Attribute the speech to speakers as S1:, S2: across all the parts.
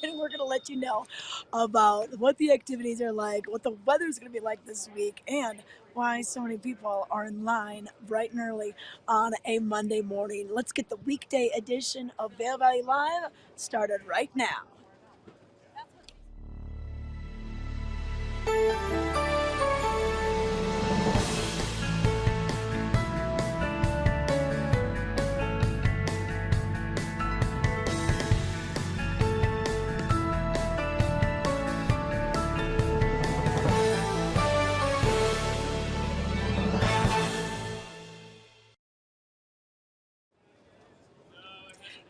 S1: and we're going to let you know about what the activities are like, what the weather is going to be like this week, and why so many people are in line bright and early on a Monday morning. Let's get the weekday edition of Vail Valley Live started right now.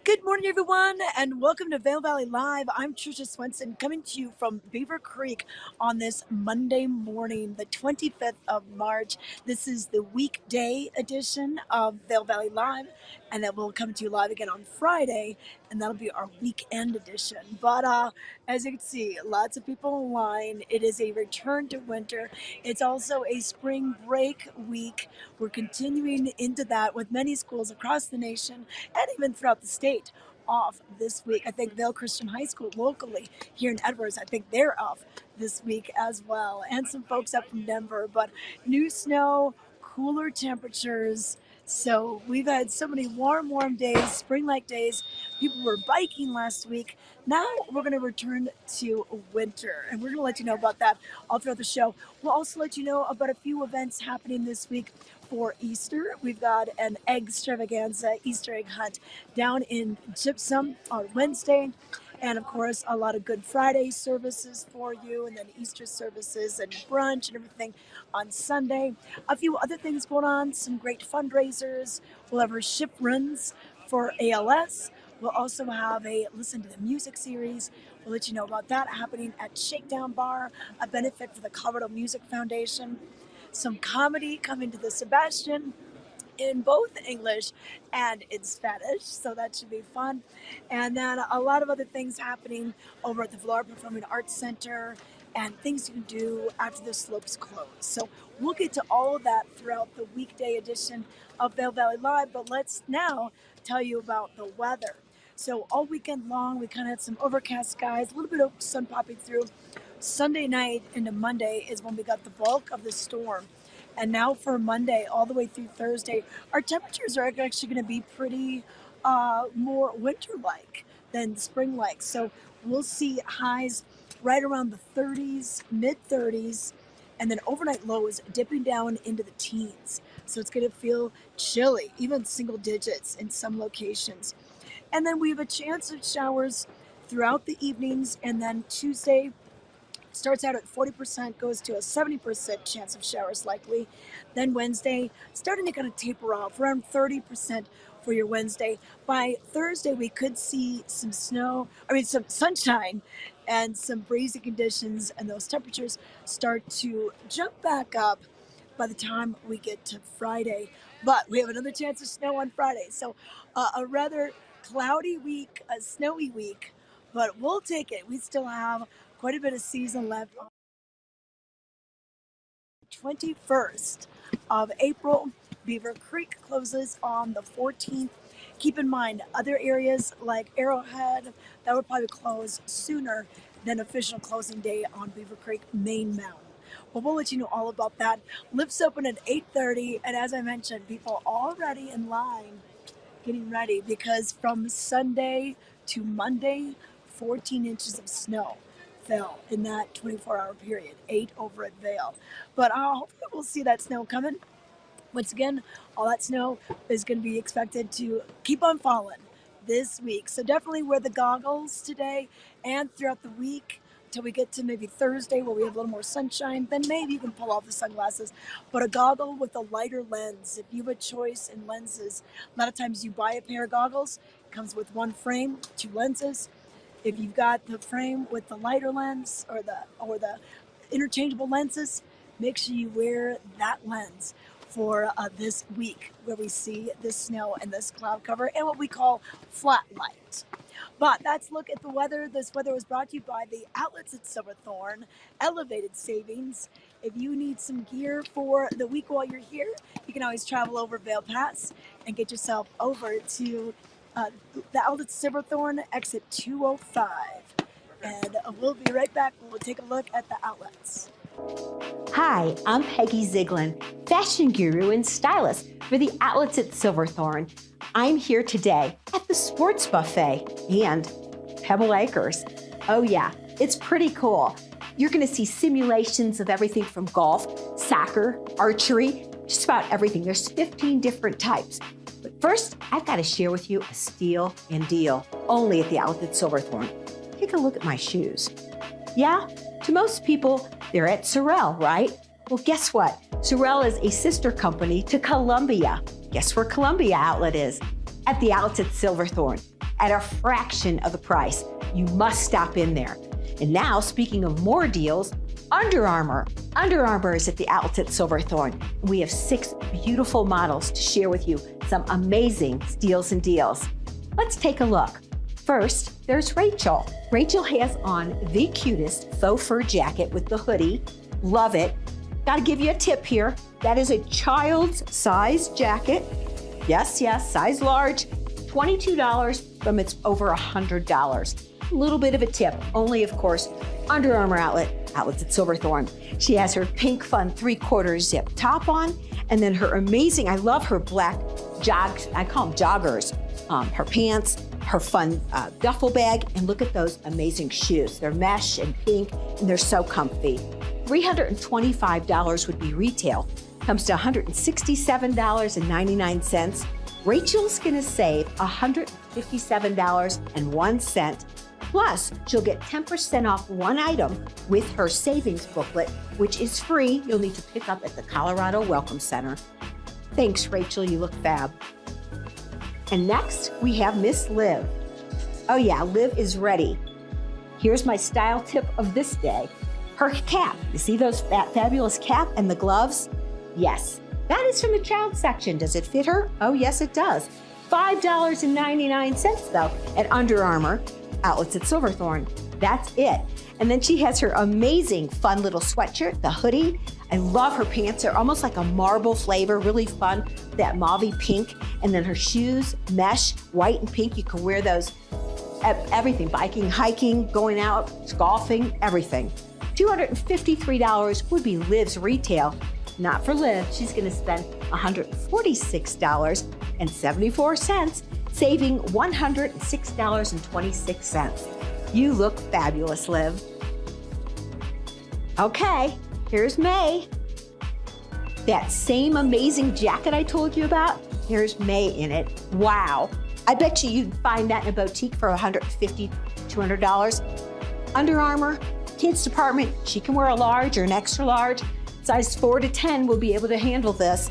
S1: Good morning, everyone, and welcome to Vail Valley Live. I'm Trisha Swenson, coming to you from Beaver Creek on this Monday morning, the 25th of March. This is the weekday edition of Vail Valley Live, and then we'll come to you live again on Friday, and that'll be our weekend edition. But as you can see, lots of people in line. It is a return to winter. It's also a spring break week. We're continuing into that with many schools across the nation and even throughout the state off this week. I think Vail Christian High School locally here in Edwards, I think they're off this week as well, and some folks up from Denver. But new snow, cooler temperatures. So we've had so many warm days, spring-like days. People were biking last week. Now we're going to return to winter, and we're going to let you know about that all throughout the show. We'll also let you know about a few events happening this week for Easter. We've got an egg extravaganza, Easter egg hunt down in Gypsum on Wednesday. And of course, a lot of Good Friday services for you, and then Easter services and brunch and everything on Sunday. A few other things going on, some great fundraisers. We'll have our ship runs for ALS. We'll also have a Listen to the Music series. We'll let you know about that happening at Shakedown Bar, a benefit for the Colorado Music Foundation. Some comedy coming to the Sebastian in both English and in Spanish, so that should be fun. And then a lot of other things happening over at the Villar Performing Arts Center and things you can do after the slopes close. So we'll get to all of that throughout the weekday edition of Vail Valley Live, but let's now tell you about the weather. So all weekend long, we kind of had some overcast skies, a little bit of sun popping through. Sunday night into Monday is when we got the bulk of the storm. And now for Monday, all the way through Thursday, our temperatures are actually going to be pretty more winter-like than spring-like. So we'll see highs right around the 30s, mid-30s, and then overnight lows dipping down into the teens. So it's going to feel chilly, even single digits in some locations. And then we have a chance of showers throughout the evenings, and then Tuesday starts out at 40%, goes to a 70% chance of showers likely. Then Wednesday, starting to kind of taper off, around 30% for your Wednesday. By Thursday, we could see some some sunshine and some breezy conditions, and those temperatures start to jump back up by the time we get to Friday. But we have another chance of snow on Friday. So a rather cloudy week, a snowy week, but we'll take it. We still have quite a bit of season left. 21st of April, Beaver Creek closes on the 14th. Keep in mind, other areas like Arrowhead, that would probably close sooner than official closing day on Beaver Creek Main Mountain. Well, we'll let you know all about that. Lifts open at 8:30, and as I mentioned, people already in line getting ready because from Sunday to Monday, 14 inches of snow fell in that 24-hour period, 8 over at Vail. But hopefully we'll see that snow coming. Once again, all that snow is going to be expected to keep on falling this week. So definitely wear the goggles today and throughout the week till we get to maybe Thursday where we have a little more sunshine. Then maybe you can pull off the sunglasses. But a goggle with a lighter lens, if you have a choice in lenses, a lot of times you buy a pair of goggles, it comes with one frame, 2 lenses. If you've got the frame with the lighter lens or the interchangeable lenses, make sure you wear that lens for this week where we see this snow and this cloud cover and what we call flat light. But that's a look at the weather. This weather was brought to you by the outlets at Silverthorne, Elevated Savings. If you need some gear for the week while you're here, you can always travel over Vail Pass and get yourself over to the outlets Silverthorne, exit 205. And we'll be right back. We'll take a look at the outlets.
S2: Hi, I'm Peggy Ziegler, fashion guru and stylist for the outlets at Silverthorne. I'm here today at the Sports Buffet and Pebble Acres. Oh yeah, it's pretty cool. You're gonna see simulations of everything from golf, soccer, archery, just about everything. There's 15 different types. But first, I've gotta share with you a steal and deal, only at the outlet at Silverthorne. Take a look at my shoes. Yeah, to most people, they're at Sorel, right? Well, guess what? Sorel is a sister company to Columbia. Guess where Columbia outlet is? At the outlets at Silverthorne, at a fraction of the price. You must stop in there. And now, speaking of more deals, Under Armour. Under Armour is at the outlets at Silverthorne. We have 6 beautiful models to share with you some amazing steals and deals. Let's take a look. First, there's Rachel. Rachel has on the cutest faux fur jacket with the hoodie. Love it. Gotta give you a tip here. That is a child's size jacket. Yes, size large. $22 from it's over $100. A little bit of a tip, only of course, Under Armour outlets at Silverthorne. She has her pink fun 3/4 zip top on, and then her amazing, I love her black jogs, I call them joggers, her pants, her fun duffel bag, and look at those amazing shoes. They're mesh and pink, and they're so comfy. $325 would be retail. Comes to $167.99. Rachel's gonna save $157.01. Plus, she'll get 10% off one item with her savings booklet, which is free. You'll need to pick up at the Colorado Welcome Center. Thanks, Rachel, you look fab. And next, we have Miss Liv. Oh yeah, Liv is ready. Here's my style tip of this day. Her cap, you see that fabulous cap and the gloves? Yes, that is from the child section. Does it fit her? Oh yes, it does. $5.99 though at Under Armour, outlets at Silverthorne. That's it. And then she has her amazing fun little sweatshirt, the hoodie. I love her pants. They're almost like a marble flavor, really fun, that mauvey pink. And then her shoes, mesh, white and pink. You can wear those everything, biking, hiking, going out, golfing, everything. $253 would be Liv's retail. Not for Liv, she's gonna spend $146.74, saving $106.26. You look fabulous, Liv. Okay, here's May. That same amazing jacket I told you about, here's May in it. Wow. I bet you'd find that in a boutique for $150, $200. Under Armour, kids department, she can wear a large or an extra large. Size 4 to 10 will be able to handle this.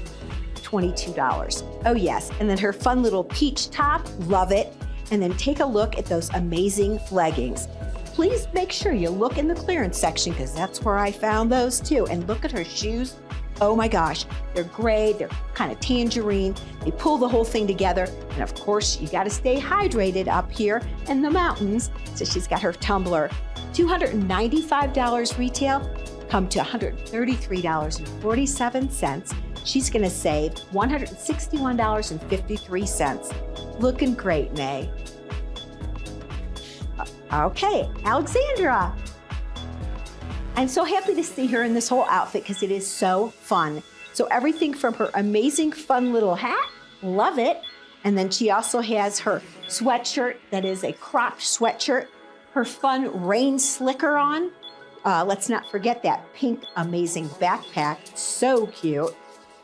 S2: $22. Oh yes, and then her fun little peach top, love it. And then take a look at those amazing leggings. Please make sure you look in the clearance section because that's where I found those too. And look at her shoes. Oh my gosh, they're gray, they're kind of tangerine. They pull the whole thing together. And of course, you gotta stay hydrated up here in the mountains. So she's got her tumbler. $295 retail, come to $133.47. She's gonna save $161.53. Looking great, May. Okay, Alexandra. I'm so happy to see her in this whole outfit because it is so fun. So everything from her amazing fun little hat, love it. And then she also has her sweatshirt that is a cropped sweatshirt, her fun rain slicker on. Let's not forget that pink amazing backpack, so cute.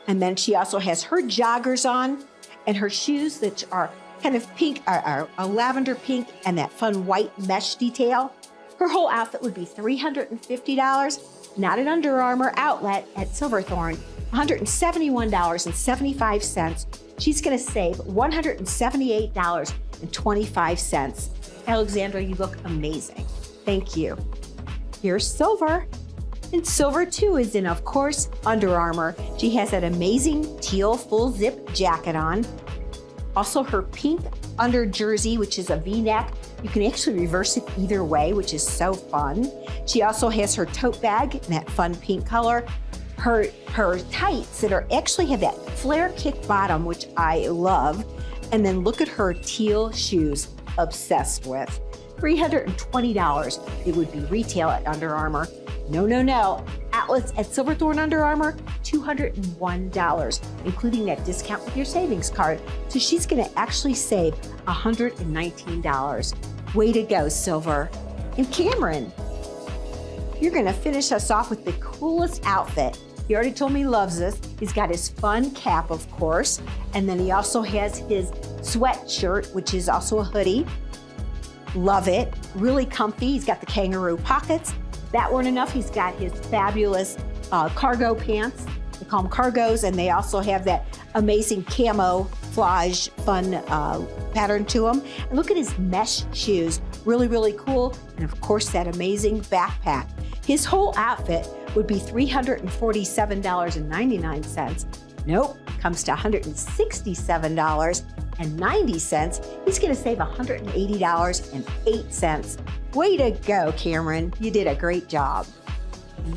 S2: And then she also has her joggers on and her shoes that are kind of pink, are a lavender pink and that fun white mesh detail. Her whole outfit would be $350, not an Under Armour outlet at Silverthorne, $171.75. She's gonna save $178.25. Alexandra, you look amazing. Thank you. Here's Silver. And Silver too is in, of course, Under Armour. She has that amazing teal full zip jacket on. Also her pink under jersey, which is a V-neck. You can actually reverse it either way, which is so fun. She also has her tote bag in that fun pink color. Her tights that actually have that flare kick bottom, which I love. And then look at her teal shoes, obsessed with. $320. It would be retail at Under Armour. No. Outlets at Silverthorne Under Armour, $201, including that discount with your savings card. So she's going to actually save $119. Way to go, Silver. And Cameron, you're going to finish us off with the coolest outfit. He already told me he loves this. He's got his fun cap, of course. And then he also has his sweatshirt, which is also a hoodie. Love it. Really comfy. He's got the kangaroo pockets. That weren't enough. He's got his fabulous cargo pants. They call them cargos, and they also have that amazing camouflage fun pattern to them. And look at his mesh shoes. Really cool. And of course, that amazing backpack. His whole outfit would be $347.99. Nope, comes to $167.90. He's going to save $180.08. Way to go, Cameron. You did a great job.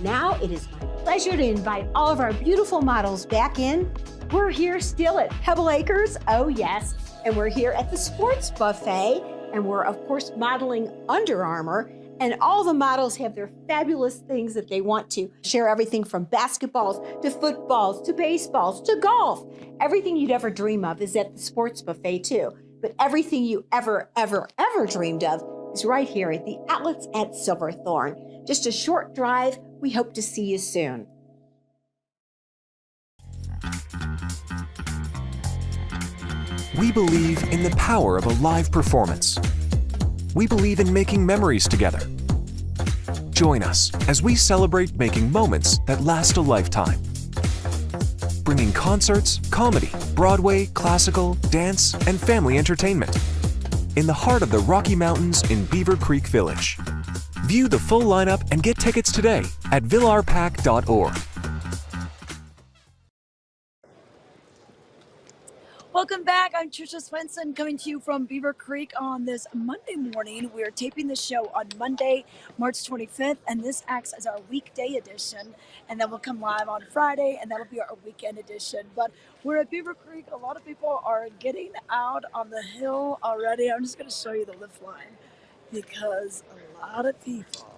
S2: Now it is my pleasure to invite all of our beautiful models back in. We're here still at Pebble Acres. Oh, yes. And we're here at the Sports Buffet. And we're, of course, modeling Under Armour. And all the models have their fabulous things that they want to share, everything from basketballs to footballs to baseballs to golf. Everything you'd ever dream of is at the Sports Buffet, too. But everything you ever dreamed of is right here at the Outlets at Silverthorne. Just a short drive. We hope to see you soon.
S3: We believe in the power of a live performance. We believe in making memories together. Join us as we celebrate making moments that last a lifetime. Bringing concerts, comedy, Broadway, classical, dance, and family entertainment in the heart of the Rocky Mountains in Beaver Creek Village. View the full lineup and get tickets today at villarpac.org.
S1: Welcome back. I'm Trisha Swenson coming to you from Beaver Creek on this Monday morning. We are taping the show on Monday, March 25th, and this acts as our weekday edition. And then we'll come live on Friday, and that'll be our weekend edition. But we're at Beaver Creek. A lot of people are getting out on the hill already. I'm just going to show you the lift line because a lot of people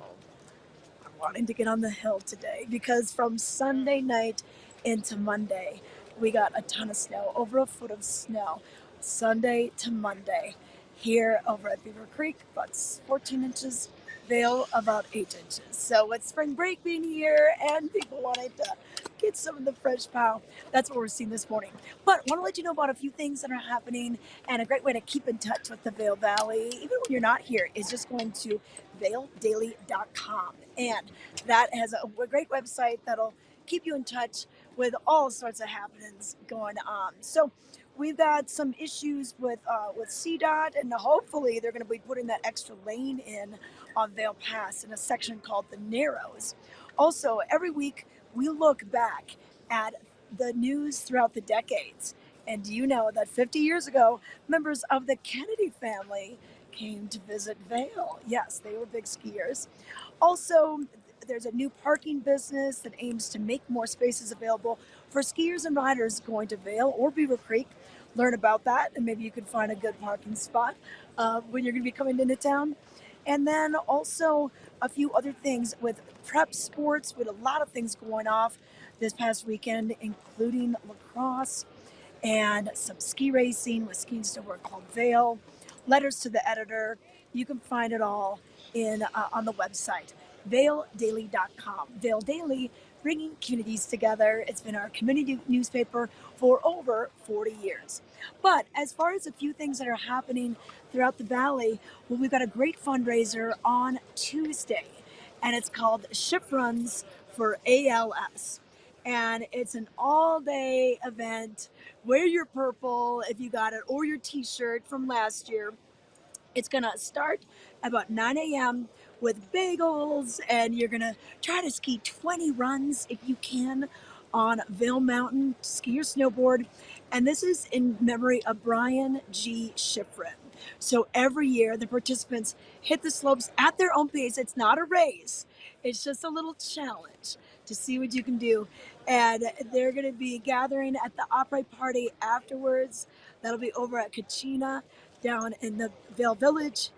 S1: are wanting to get on the hill today because from Sunday night into Monday, we got a ton of snow, over a foot of snow, Sunday to Monday. Here over at Beaver Creek, about 14 inches, Vail about 8 inches. So with spring break being here and people wanting to get some of the fresh pow, that's what we're seeing this morning. But I want to let you know about a few things that are happening, and a great way to keep in touch with the Vail Valley, even when you're not here, is just going to vaildaily.com. And that has a great website that'll keep you in touch with all sorts of happenings going on. So we've got some issues with CDOT, and hopefully they're going to be putting that extra lane in on Vail Pass in a section called the Narrows. Also, every week we look back at the news throughout the decades. And do you know that 50 years ago, members of the Kennedy family came to visit Vail? Yes, they were big skiers. Also, there's a new parking business that aims to make more spaces available for skiers and riders going to Vail or Beaver Creek. Learn about that, and maybe you can find a good parking spot when you're going to be coming into town. And then also a few other things with prep sports, with a lot of things going off this past weekend, including lacrosse and some ski racing with Skiing Snowboard Club Vail. Letters to the editor. You can find it all on the website. VailDaily.com. Vail Daily, bringing communities together. It's been our community newspaper for over 40 years. But as far as a few things that are happening throughout the valley, well, we've got a great fundraiser on Tuesday, and it's called Shift Runs for ALS. And it's an all-day event. Wear your purple if you got it, or your t-shirt from last year. It's going to start about 9 a.m. with bagels, and you're going to try to ski 20 runs if you can on Vail Mountain, ski or snowboard. And this is in memory of Brian G. Schifrin. So every year the participants hit the slopes at their own pace. It's not a race. It's just a little challenge to see what you can do. And they're going to be gathering at the Opry Party afterwards. That'll be over at Kachina down in the Vail Village.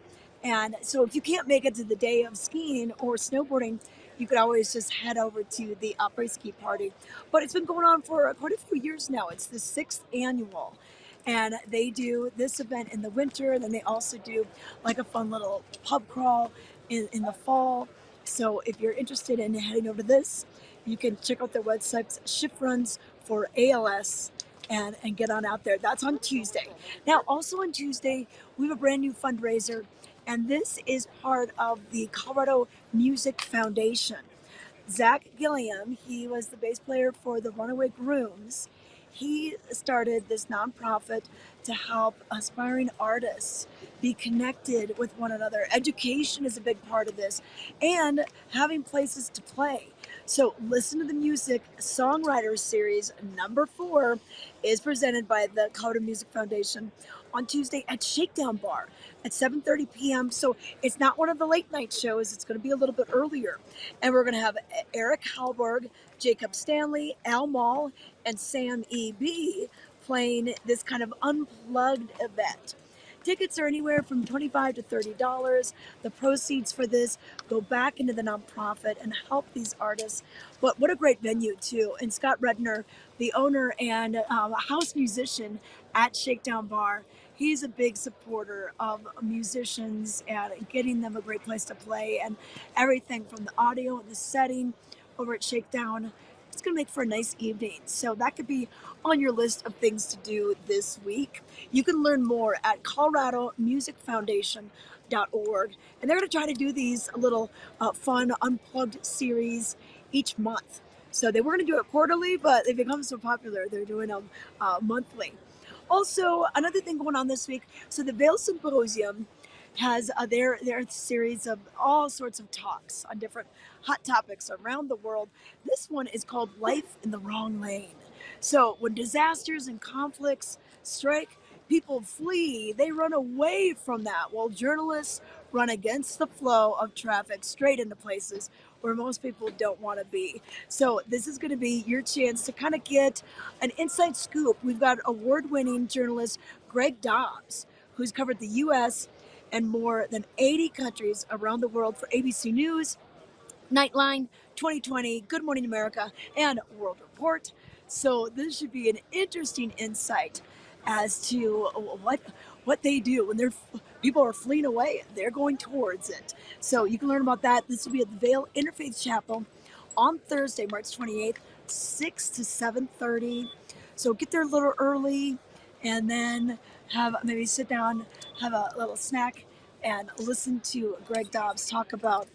S1: And so if you can't make it to the day of skiing or snowboarding, you could always just head over to the après ski party. But it's been going on for quite a few years now. It's the sixth annual. And they do this event in the winter. And then they also do like a fun little pub crawl in the fall. So if you're interested in heading over to this, you can check out their website's shift runs for ALS and get on out there. That's on Tuesday. Now, also on Tuesday, we have a brand new fundraiser, and this is part of the Colorado Music Foundation. Zach Gilliam, he was the bass player for the Runaway Grooms. He started this nonprofit to help aspiring artists be connected with one another. Education is a big part of this, and having places to play. So, Listen to the Music Songwriters Series #4 is presented by the Colorado Music Foundation on Tuesday at Shakedown Bar at 7:30 p.m. So, it's not one of the late night shows, it's going to be a little bit earlier. And we're going to have Eric Halberg, Jacob Stanley, Al Mall, and Sam E.B. playing this kind of unplugged event. Tickets are anywhere from $25 to $30. The proceeds for this go back into the nonprofit and help these artists. But what a great venue, too. And Scott Redner, the owner and house musician at Shakedown Bar, he's a big supporter of musicians and getting them a great place to play, and everything from the audio and the setting over at Shakedown. It's going to make for a nice evening. So that could be on your list of things to do this week. You can learn more at coloradomusicfoundation.org. And they're going to try to do these little fun unplugged series each month. So they were going to do it quarterly, but they've become so popular, they're doing them monthly. Also, another thing going on this week, so the Vail Symposium has their series of all sorts of talks on different hot topics around the world. This one is called Life in the Wrong Lane. So when disasters and conflicts strike, people flee, they run away from that, while journalists run against the flow of traffic straight into places where most people don't want to be. So this is going to be your chance to kind of get an inside scoop. We've got award-winning journalist Greg Dobbs, who's covered the U.S. and more than 80 countries around the world for ABC News, Nightline, 2020, Good Morning America, and World Report. So this should be an interesting insight as to what they do when people are fleeing away. They're going towards it. So you can learn about that. This will be at the Vail Interfaith Chapel on Thursday, March 28th, 6 to 7:30. So get there a little early, and then maybe sit down, have a little snack, and listen to Greg Dobbs talk about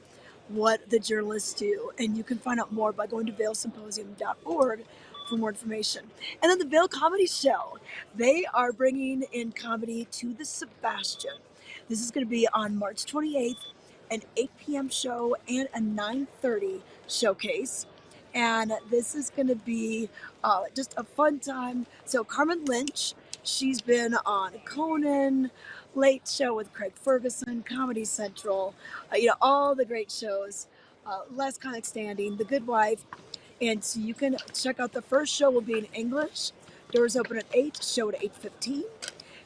S1: what the journalists do. And you can find out more by going to vailsymposium.org for more information. And then the Vail Comedy Show. They are bringing in comedy to the Sebastian. This is going to be on March 28th, an 8 p.m. show and a 9:30 showcase. And this is going to be just a fun time. So Carmen Lynch, she's been on Conan, Late Show with Craig Ferguson, Comedy Central, all the great shows, Last Comic Standing, The Good Wife. And so you can check out the first show will be in English. Doors open at 8, show at 8:15.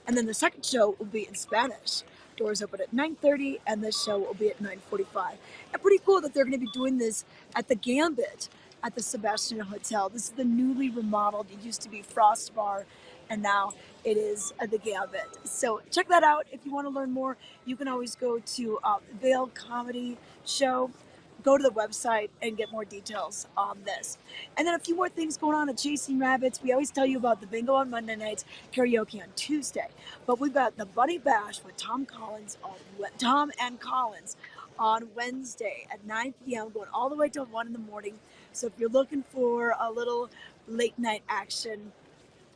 S1: And then the second show will be in Spanish. Doors open at 9:30, and the show will be at 9:45. And pretty cool that they're going to be doing this at the Gambit at the Sebastian Hotel. This is the newly remodeled. It used to be Frost Bar, and now it is the Gambit. So check that out. If you want to learn more, you can always go to Vail Comedy Show. Go to the website and get more details on this. And then a few more things going on at Chasing Rabbits. We always tell you about the bingo on Monday nights, karaoke on Tuesday. But we've got the Bunny Bash with Tom and Collins on Wednesday at 9 p.m. going all the way till 1 in the morning. So if you're looking for a little late night action,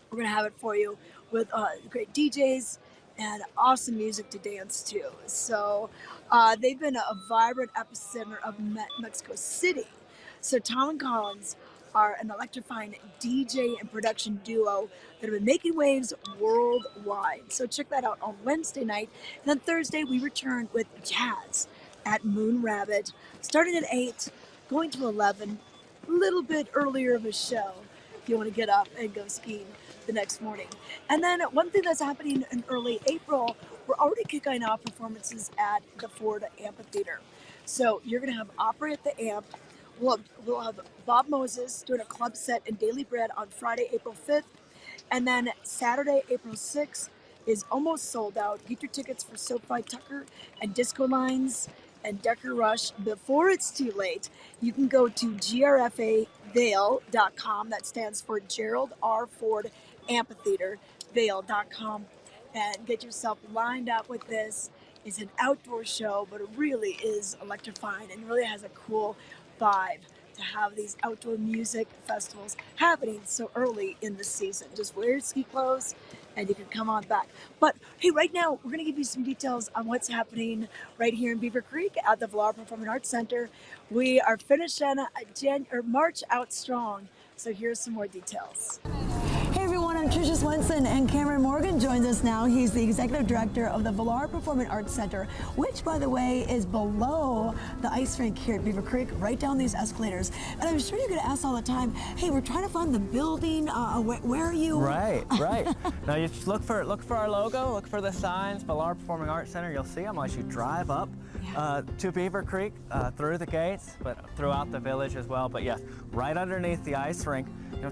S1: we're going to have it for you with great DJs and awesome music to dance to. So they've been a vibrant epicenter of Mexico City. So Tom and Collins are an electrifying DJ and production duo that have been making waves worldwide. So check that out on Wednesday night. And then Thursday, we return with jazz at Moon Rabbit, starting at 8, going to 11, a little bit earlier of a show if you want to get up and go skiing. the next morning. And then one thing that's happening in early April, we're already kicking off performances at the Ford Amphitheater. So you're going to have opera at the Amp. We'll have Bob Moses doing a club set in Daily Bread on Friday, April 5th. And then Saturday, April 6th is almost sold out. Get your tickets for SoFi Tucker and Disco Lines and Decker Rush before it's too late. You can go to grfavail.com. That stands for Gerald R. Ford Amphitheater, Vail.com, and get yourself lined up with this. It's an outdoor show, but it really is electrifying and really has a cool vibe to have these outdoor music festivals happening so early in the season. Just wear your ski clothes and you can come on back. But hey, right now we're going to give you some details on what's happening right here in Beaver Creek at the Vail Performing Arts Center. We are finishing March out strong, so here's some more details. Hey everyone, I'm Tricia Swenson, and Cameron Morgan joins us now. He's the executive director of the Vail Performing Arts Center, which, by the way, is below the ice rink here at Beaver Creek, right down these escalators. And I'm sure you're going to ask all the time, hey, we're trying to find the building. Where are you?
S4: Right. Now you just look for our logo, look for the signs, Vail Performing Arts Center. You'll see them as you drive up to Beaver Creek, through the gates, but throughout the village as well. But yes, right underneath the ice rink.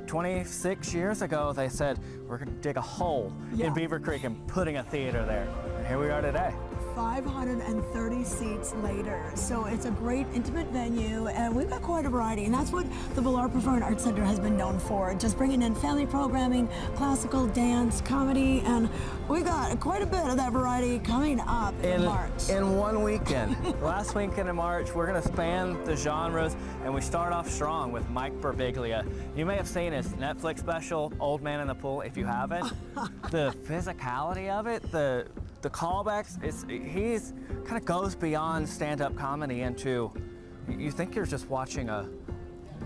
S4: 26 years ago, they said, we're going to dig a hole in Beaver Creek and putting a theater there. And here we are today.
S1: 530 seats later. So it's a great intimate venue, and we've got quite a variety, and that's what the Vail Performing Arts Center has been known for, just bringing in family programming, classical, dance, comedy, and we got quite a bit of that variety coming up in March.
S4: In one weekend. Last weekend in March, we're going to span the genres, and we start off strong with Mike Birbiglia. You may have seen his Netflix special, Old Man in the Pool. If you haven't, the physicality of it, the callbacks, he's kind of goes beyond stand-up comedy into, you think you're just watching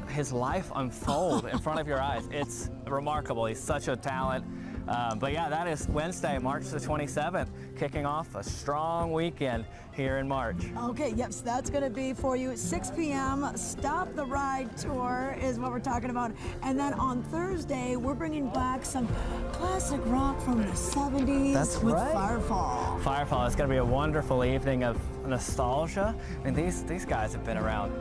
S4: his life unfold in front of your eyes. It's remarkable. He's such a talent. But yeah, that is Wednesday, March the 27th, kicking off a strong weekend here in March.
S1: Okay, yep, so that's going to be for you at 6 p.m. Stop the Ride Tour is what we're talking about. And then on Thursday, we're bringing back some classic rock from the 70s.
S4: That's
S1: with
S4: right.
S1: Firefall.
S4: Firefall is going to be a wonderful evening of nostalgia. I mean, these guys have been around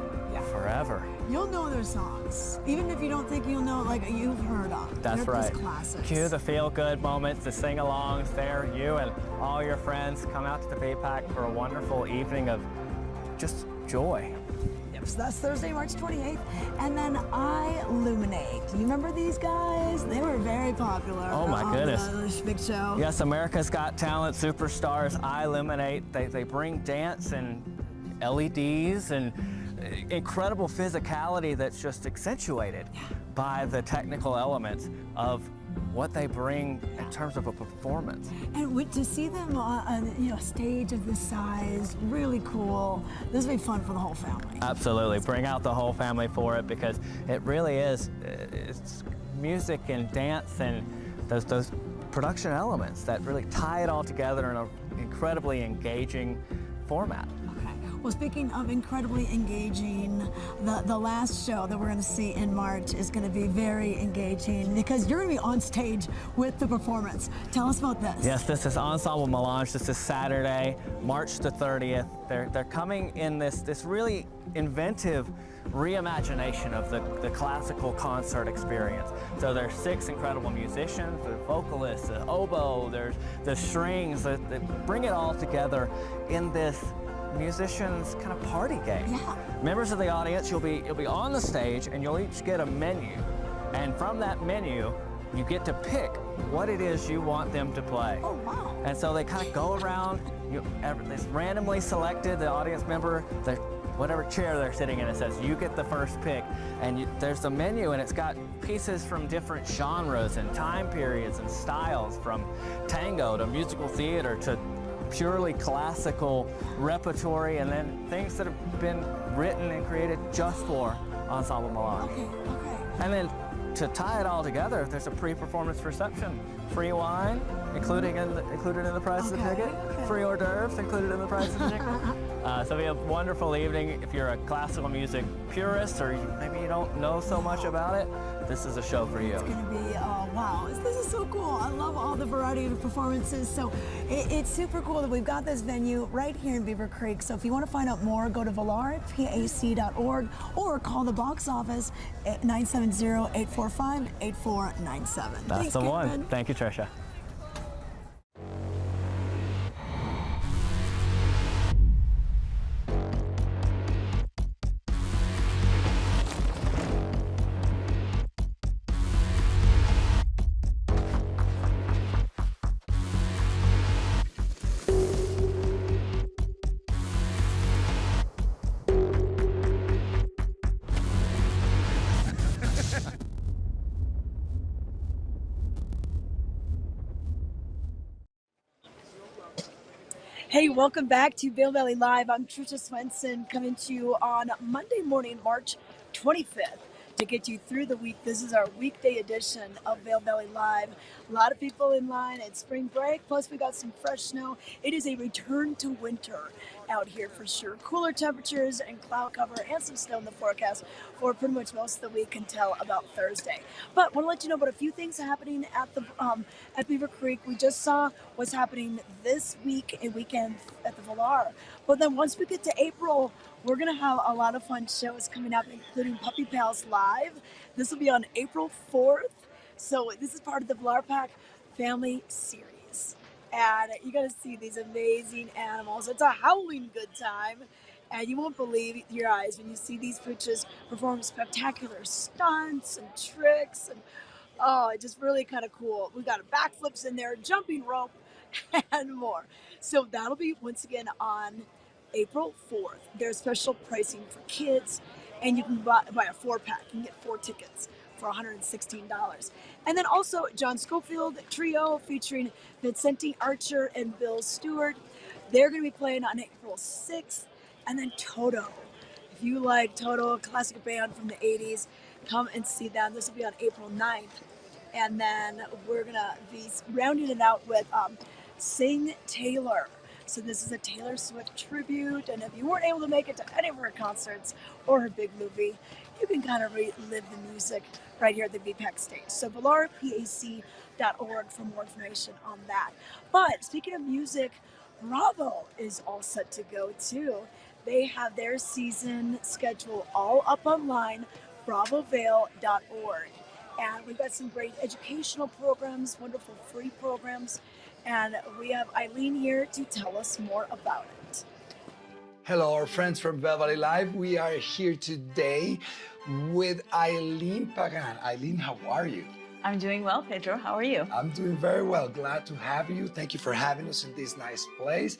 S4: forever.
S1: You'll know their songs. Even if you don't think you'll know, like, you've heard them.
S4: That's
S1: They're
S4: right.
S1: just classics.
S4: Cue the feel-good moments, the sing-alongs there. You and all your friends come out to the VPAC for a wonderful evening of just joy.
S1: Yep, so that's Thursday, March 28th. And then Illuminate. You remember these guys? They were very popular.
S4: Oh my goodness.
S1: The big show.
S4: Yes, America's Got Talent superstars, Illuminate. They bring dance and LEDs and incredible physicality that's just accentuated by the technical elements of what they bring in terms of a performance.
S1: And to see them on a stage of this size, really cool. This will be fun for the whole family.
S4: Absolutely, bring out the whole family for it, because it really is, it's music and dance and those production elements that really tie it all together in an incredibly engaging format.
S1: Well, speaking of incredibly engaging, the last show that we're going to see in March is going to be very engaging because you're going to be on stage with the performance. Tell us about this.
S4: Yes, this is Ensemble Melange. This is Saturday, March the 30th. They're coming in this really inventive reimagination of the classical concert experience. So there's 6 incredible musicians, there's vocalists, the oboe, there's the strings, they bring it all together in this musicians kind of party game.
S1: Yeah.
S4: Members of the audience, you'll be on the stage and you'll each get a menu, and from that menu you get to pick what it is you want them to play.
S1: Oh wow.
S4: And so they kind of go around, it's randomly selected, the audience member, whatever chair they're sitting in, it says you get the first pick, and there's the menu and it's got pieces from different genres and time periods and styles, from tango to musical theater to purely classical repertory, and then things that have been written and created just for Ensemble Melange.
S1: Okay.
S4: And then to tie it all together, there's a pre-performance reception. Free wine, included in the price of the ticket.
S1: Okay.
S4: Free hors d'oeuvres included in the price of the ticket. So it'll be a wonderful evening. If you're a classical music purist, or maybe you don't know so much about it, this is a show for you.
S1: It's going to be, wow, this is so cool. I love all the variety of performances. So it's super cool that we've got this venue right here in Beaver Creek. So if you want to find out more, go to valarpac.org or call the box office at 970-845-8497.
S4: That's the one. Thank you, Tricia.
S1: Hey, welcome back to Vail Valley Live. I'm Tricia Swenson coming to you on Monday morning, March 25th to get you through the week. This is our weekday edition of Vail Valley Live. A lot of people in line at spring break, plus we got some fresh snow. It is a return to winter out here for sure. Cooler temperatures and cloud cover and some snow in the forecast for pretty much most of the week until about Thursday. But I want to let you know about a few things happening at the at Beaver Creek. We just saw what's happening this week and weekend at the Valar. But then once we get to April, we're going to have a lot of fun shows coming up, including Puppy Pals Live. This will be on April 4th. So this is part of the VPAC family series. And you're going to see these amazing animals. It's a howling good time. And you won't believe your eyes when you see these creatures perform spectacular stunts and tricks. And oh, it's just really kind of cool. We've got backflips in there, jumping rope, and more. So that'll be once again on April 4th. There's special pricing for kids, and you can buy a 4-pack. You can get 4 tickets for $116. And then also John Schofield Trio featuring Vincenti Archer and Bill Stewart. They're going to be playing on April 6th. And then Toto. If you like Toto, a classic band from the 80s, come and see them. This will be on April 9th. And then we're going to be rounding it out with Sing Taylor. So this is a Taylor Swift tribute. And if you weren't able to make it to any of her concerts or her big movie, you can kind of relive the music right here at the VPAC stage. So valarpac.org for more information on that. But speaking of music, Bravo is all set to go too. They have their season schedule all up online, bravovail.org. And we've got some great educational programs, wonderful free programs. And we have Eileen here to tell us more about it.
S5: Hello, our friends from Vail Valley Live. We are here today with Eileen Pagan. Eileen, how are you?
S6: I'm doing well, Pedro. How are you?
S5: I'm doing very well. Glad to have you. Thank you for having us in this nice place.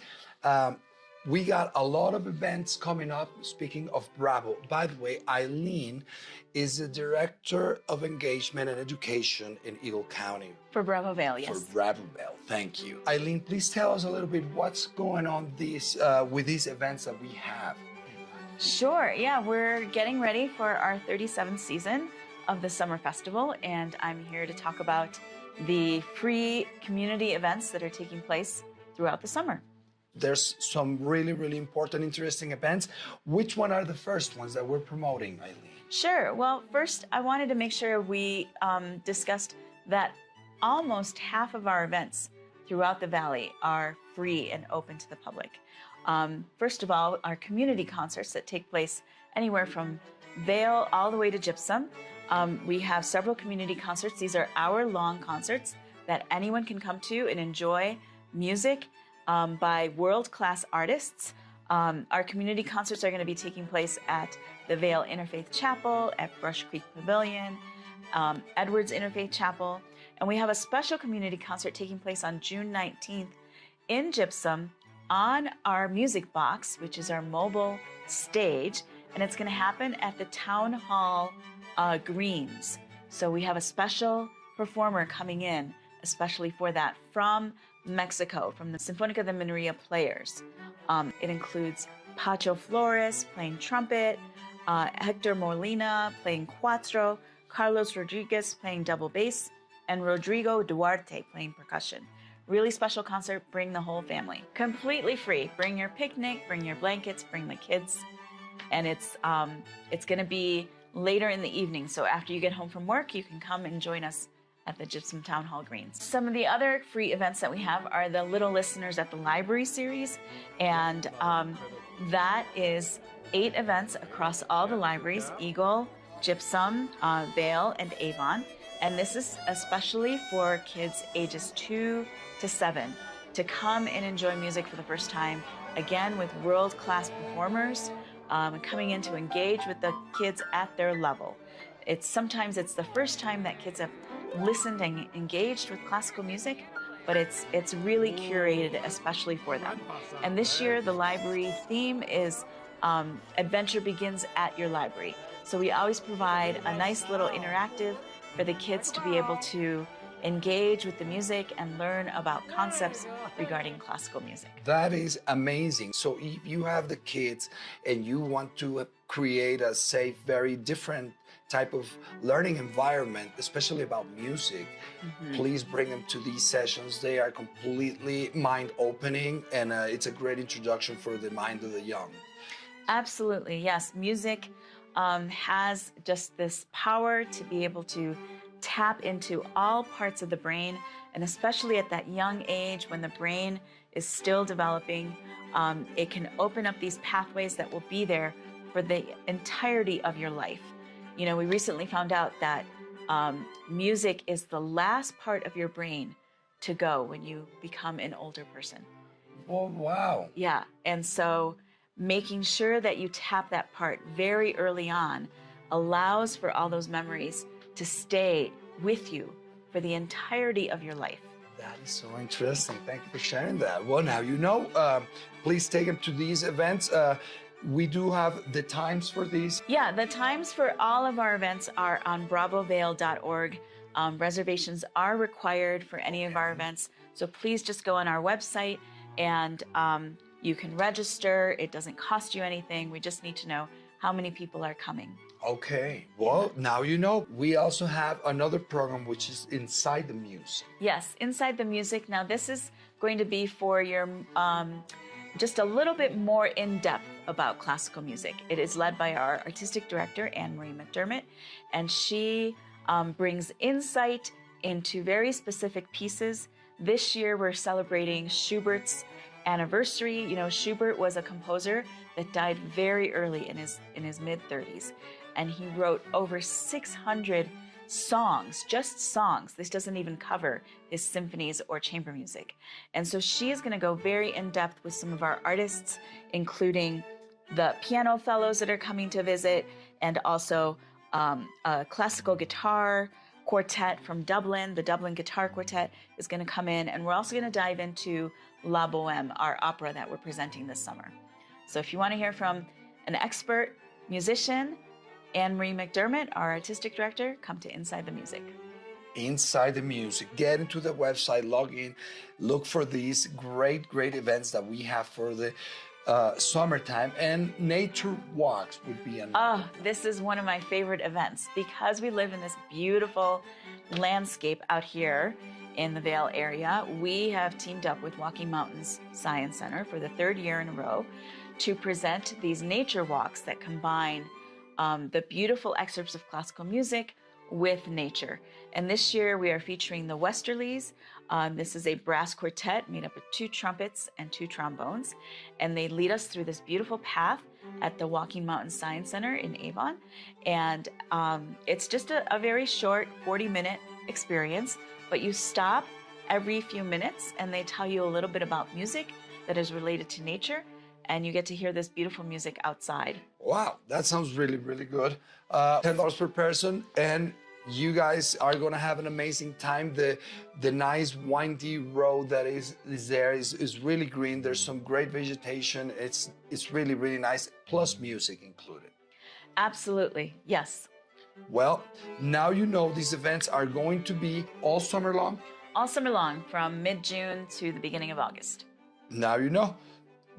S5: We got a lot of events coming up. Speaking of Bravo, by the way, Eileen is the Director of Engagement and Education in Eagle County.
S6: For Bravo Vail, yes.
S5: For Bravo Vail, thank you. Eileen, please tell us a little bit what's going on with these events that we have.
S6: Sure, yeah, we're getting ready for our 37th season of the Summer Festival, and I'm here to talk about the free community events that are taking place throughout the summer.
S5: There's some really, really important, interesting events. Which one are the first ones that we're promoting, Eileen?
S6: Sure. Well, first, I wanted to make sure we discussed that almost half of our events throughout the Valley are free and open to the public. First of all, our community concerts that take place anywhere from Vail all the way to Gypsum. We have several community concerts. These are hour-long concerts that anyone can come to and enjoy music by world-class artists. Our community concerts are going to be taking place at the Vail Interfaith Chapel, at Brush Creek Pavilion, Edwards Interfaith Chapel, and we have a special community concert taking place on June 19th in Gypsum on our music box, which is our mobile stage, and it's going to happen at the Town Hall Greens. So we have a special performer coming in, especially for that, from Mexico, from the Sinfónica de Minería Players. It includes Pacho Flores playing trumpet, Hector Molina playing cuatro, Carlos Rodriguez playing double bass, and Rodrigo Duarte playing percussion. Really special concert, bring the whole family. Completely free. Bring your picnic, bring your blankets, bring the kids. And it's going to be later in the evening. So after you get home from work, you can come and join us at the Gypsum Town Hall Greens. Some of the other free events that we have are the Little Listeners at the Library series, and that is 8 events across all the libraries, Eagle, Gypsum, Vail, and Avon. And this is especially for kids ages 2 to 7 to come and enjoy music for the first time, again with world-class performers, coming in to engage with the kids at their level. Sometimes it's the first time that kids have listened and engaged with classical music, but it's really curated especially for them. And this year the library theme is Adventure Begins at Your Library. So we always provide a nice little interactive for the kids to be able to engage with the music and learn about concepts regarding classical music.
S5: That is amazing. So if you have the kids and you want to create a safe, very different type of learning environment, especially about music, please bring them to these sessions. They are completely mind-opening, and it's a great introduction for the mind of the young.
S6: Absolutely, yes. Music has just this power to be able to tap into all parts of the brain, and especially at that young age when the brain is still developing, it can open up these pathways that will be there for the entirety of your life. You know, we recently found out that music is the last part of your brain to go when you become an older person.
S5: Oh, wow.
S6: Yeah, and so making sure that you tap that part very early on allows for all those memories to stay with you for the entirety of your life.
S5: That is so interesting. Thank you for sharing that. Well, now you know. Please take them to these events. We do have the times for these.
S6: Yeah, the times for all of our events are on bravovail.org. Reservations are required for any of our events, so please just go on our website and you can register. It doesn't cost you anything. We just need to know how many people are coming.
S5: Okay, well, now you know. We also have another program which is Inside the Music.
S6: Yes, Inside the Music. Now this is going to be for your just a little bit more in-depth about classical music. It is led by our artistic director, Anne-Marie McDermott, and she brings insight into very specific pieces. This year we're celebrating Schubert's anniversary. You know, Schubert was a composer that died very early in his mid-30s, and he wrote over 600 songs, just songs. This doesn't even cover his symphonies or chamber music. And so she is going to go very in-depth with some of our artists, including the piano fellows that are coming to visit, and also a classical guitar quartet from Dublin. The Dublin Guitar Quartet is going to come in, and we're also going to dive into La Bohème, our opera that we're presenting this summer. So if you want to hear from an expert musician, Anne-Marie McDermott, our artistic director, come to Inside the Music.
S5: Inside the Music. Get into the website, log in, look for these great events that we have for the summertime, and nature walks would be another.
S6: Oh, this is one of my favorite events because we live in this beautiful landscape out here in the Vail area. We have teamed up with Walking Mountains Science Center for the 3rd year in a row to present these nature walks that combine the beautiful excerpts of classical music with nature. And this year we are featuring the Westerlies. This is a brass quartet made up of 2 trumpets and 2 trombones, and they lead us through this beautiful path at the Walking Mountains Science Center in Avon. And it's just a very short 40-minute experience, but you stop every few minutes and they tell you a little bit about music that is related to nature, and you get to hear this beautiful music outside.
S5: Wow, that sounds really good. $10 per person, and you guys are going to have an amazing time. The nice windy road that is there is really green. There's some great vegetation. It's really nice, plus music included.
S6: Absolutely, yes.
S5: Well, now you know these events are going to be all summer long.
S6: All summer long, from mid-June to the beginning of August.
S5: Now you know.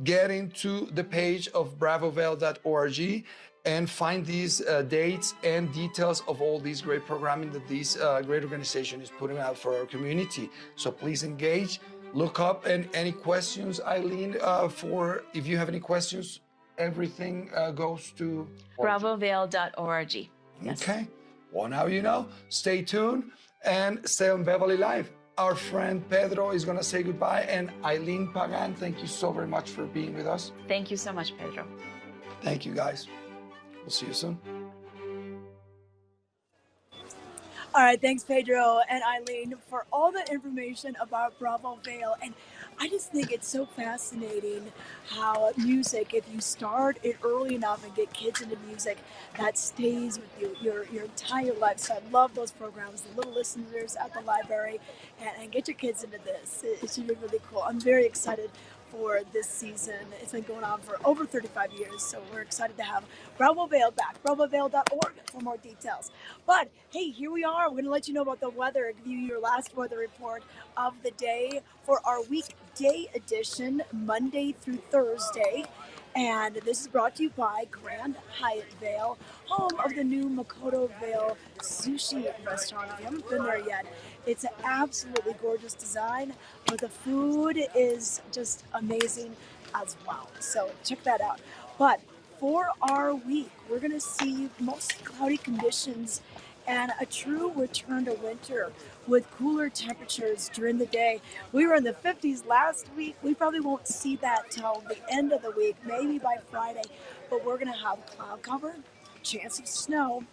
S5: Get into the page of bravovail.org and find these dates and details of all these great programming that this great organization is putting out for our community. So please engage, look up, and any questions, Eileen, if you have any questions, everything goes to
S6: bravovail.org. Yes.
S5: Okay. Well, now you know. Stay tuned and stay on Vail Valley Live. Our friend Pedro is going to say goodbye. And Eileen Pagan, thank you so very much for being with us.
S6: Thank you so much, Pedro.
S5: Thank you, guys. We'll see you soon.
S1: All right, thanks Pedro and Eileen for all the information about Bravo Vail. And I just think it's so fascinating how music, if you start it early enough and get kids into music, that stays with you your entire life. So I love those programs, the little listeners at the library, and get your kids into this. It should be really cool. I'm very excited for this season. It's been going on for over 35 years, so we're excited to have Bravo Vail back. BravoVail.org for more details. But hey, here we are. We're going to let you know about the weather, give you your last weather report of the day for our weekday edition, Monday through Thursday. And this is brought to you by Grand Hyatt Vail, home of the new Makoto Vail sushi restaurant. If you haven't been there yet, it's an absolutely gorgeous design, but the food is just amazing as well. So check that out. But for our week, we're going to see mostly cloudy conditions and a true return to winter with cooler temperatures during the day. We were in the 50s last week. We probably won't see that till the end of the week, maybe by Friday, but we're going to have cloud cover, chance of snow,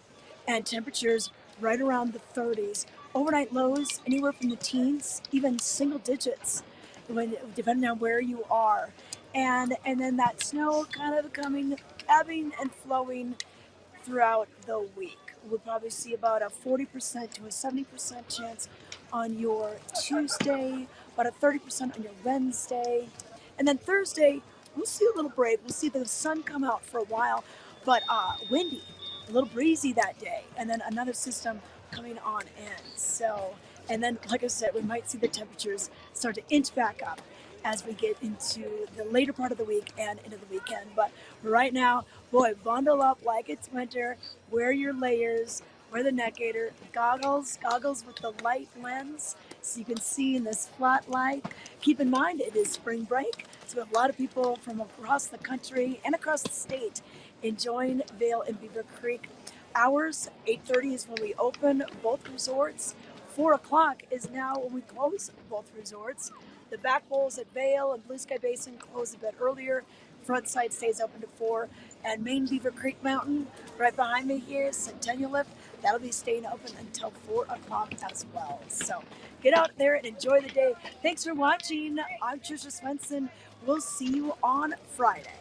S1: and temperatures right around the 30s. Overnight lows anywhere from the teens, even single digits, depending on where you are. And then that snow kind of ebbing and flowing throughout the week. We'll probably see about a 40% to a 70% chance on your Tuesday, about a 30% on your Wednesday. And then Thursday, we'll see a little break. We'll see the sun come out for a while, but windy, a little breezy that day. And then another system coming on in. So, and then, like I said, we might see the temperatures start to inch back up as we get into the later part of the week and into the weekend. But right now, boy, bundle up like it's winter, wear your layers, wear the neck gaiter, goggles with the light lens so you can see in this flat light. Keep in mind, it is spring break, so we have a lot of people from across the country and across the state enjoying Vail and Beaver Creek. Hours, 8:30 is when we open both resorts. 4 o'clock is now when we close both resorts. The back bowls at Vail and Blue Sky Basin close a bit earlier. Front side stays open to 4. And Main Beaver Creek Mountain, right behind me here, Centennial Lift, that'll be staying open until 4 o'clock as well. So get out there and enjoy the day. Thanks for watching. I'm Trisha Swenson. We'll see you on Friday.